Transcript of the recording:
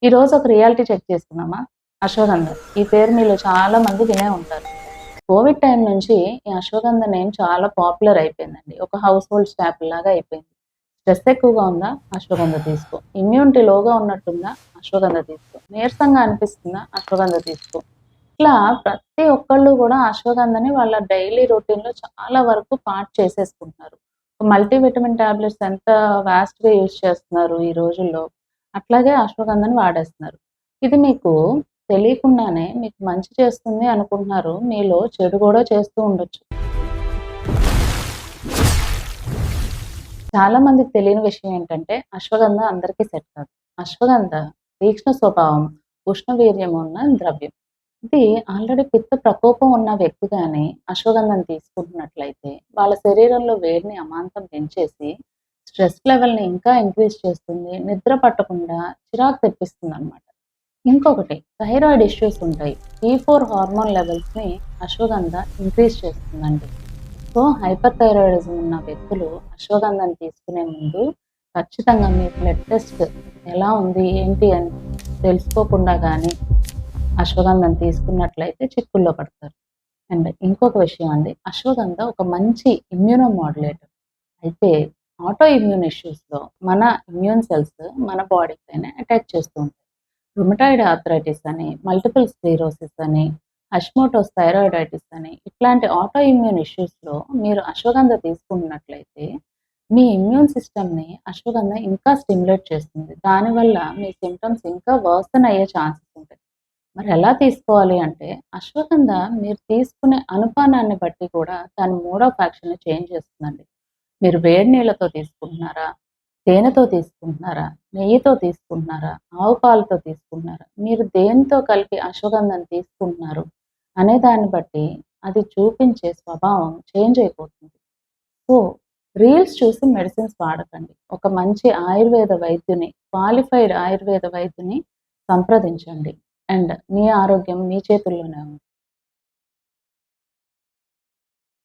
ఈరోజు ఒక reality check చేసుకుందామా? అశ్వగంధ. ఈ పేరు మీలో చాలా మంది వినే ఉంటారు. కోవిడ్ టైం నుంచి ఈ అశ్వగంధ నేమ్ చాలా పాపులర్ అయిపోయిందండి. ఒక హౌస్ హోల్డ్ స్టాపుల్ లాగా అయిపోయింది. స్ట్రెస్ ఎక్కువగా ఉందా? అశ్వగంధ తీసుకో. ఇమ్యూనిటీ లోగా ఉన్నట్టుందా? అశ్వగంధ తీసుకో. నీరసంగా అనిపిస్తుందా? అశ్వగంధ తీసుకో. ఇట్లా ప్రతి ఒక్కళ్ళు కూడా అశ్వగంధని వాళ్ళ డైలీ రొటీన్‌లో చాలా వరకు పార్ట్ చేసేసుకుంటున్నారు. మల్టీవిటమిన్ టాబ్లెట్స్ ఎంత వాస్ట్‌గా యూజ్ చేస్తున్నారు ఈ రోజుల్లో. అట్లాగే అశ్వగంధని వాడేస్తున్నారు. ఇది మీకు తెలియకుండానే మీకు మంచి చేస్తుంది అనుకుంటున్నారు. మీలో చెడు గూడా చేస్తూ ఉండొచ్చు. చాలా మందికి తెలియని విషయం ఏంటంటే అశ్వగంధ అందరికీ సెట్ కాదు. అశ్వగంధ తీక్ష్ణ స్వభావం, ఉష్ణవీర్యం ఉన్న ద్రవ్యం. ఇది ఆల్రెడీ పిత్త ప్రకోపం ఉన్న వ్యక్తి గాని అశ్వగంధం తీసుకుంటున్నట్లయితే వాళ్ళ శరీరంలో వేడిని అమాంతం పెంచేసి స్ట్రెస్ లెవెల్‌ని ఇంకా ఇంక్రీజ్ చేస్తుంది. నిద్ర పట్టకుండా చిరాకు తెప్పిస్తుందనమాట. ఇంకొకటి థైరాయిడ్ ఇష్యూస్ ఉంటాయి. T4 హార్మోన్ లెవెల్స్‌ని అశ్వగంధ ఇంక్రీజ్ చేస్తుందండి. సో, హైపర్ థైరాయిడిజం ఉన్న వ్యక్తులు అశ్వగంధం తీసుకునే ముందు ఖచ్చితంగా మీ బ్లడ్ టెస్ట్ ఎలా ఉంది, ఏంటి అని తెలుసుకోకుండా గానీ అశ్వగంధం తీసుకున్నట్లయితే చిక్కుల్లో పడతారు. అండ్ ఇంకొక విషయం అండి, అశ్వగంధ ఒక మంచి ఇమ్యూనో మాడ్యులేటర్. అయితే ఆటో ఇమ్యూన్ ఇష్యూస్‌లో మన ఇమ్యూన్ సెల్స్ మన బాడీ పైన అటాక్ చేస్తూ ఉంటాయి. రుమటాయిడ్ ఆర్థరైటిస్ అని, మల్టిపుల్ స్క్లెరోసిస్ అని, హషిమోటోస్ థైరాయిడైటిస్ అని ఇట్లాంటి ఆటో ఇమ్యూన్ ఇష్యూస్‌లో మీరు అశ్వగంధ తీసుకుంటున్నట్లయితే మీ ఇమ్యూన్ సిస్టమ్‌ని అశ్వగంధ ఇంకా స్టిమ్యులేట్ చేస్తుంది. దానివల్ల మీ సింప్టమ్స్ ఇంకా వర్సన్ అయ్యే ఛాన్సెస్ ఉంటాయి. మరి ఎలా తీసుకోవాలి అంటే అశ్వగంధ మీరు తీసుకునే అనుపానాన్ని బట్టి కూడా దాని మోడ్ ఆఫ్ యాక్షన్‌ని చేంజ్ చేస్తుందండి. మీరు వేడి నీళ్ళతో తీసుకుంటున్నారా? తేనెతో తీసుకుంటున్నారా? నెయ్యితో తీసుకుంటున్నారా? ఆవు పాలతో తీసుకుంటున్నారా? మీరు దేనితో కలిపి అశ్వగంధను తీసుకుంటున్నారు అనే దాన్ని బట్టి అది చూపించే స్వభావం చేంజ్ అయిపోతుంది. సో, రీల్స్ చూసి మెడిసిన్స్ వాడకండి. ఒక మంచి ఆయుర్వేద వైద్యుని, క్వాలిఫైడ్ ఆయుర్వేద వైద్యుని సంప్రదించండి. అండ్ మీ ఆరోగ్యం మీ చేతుల్లోనే ఉంది.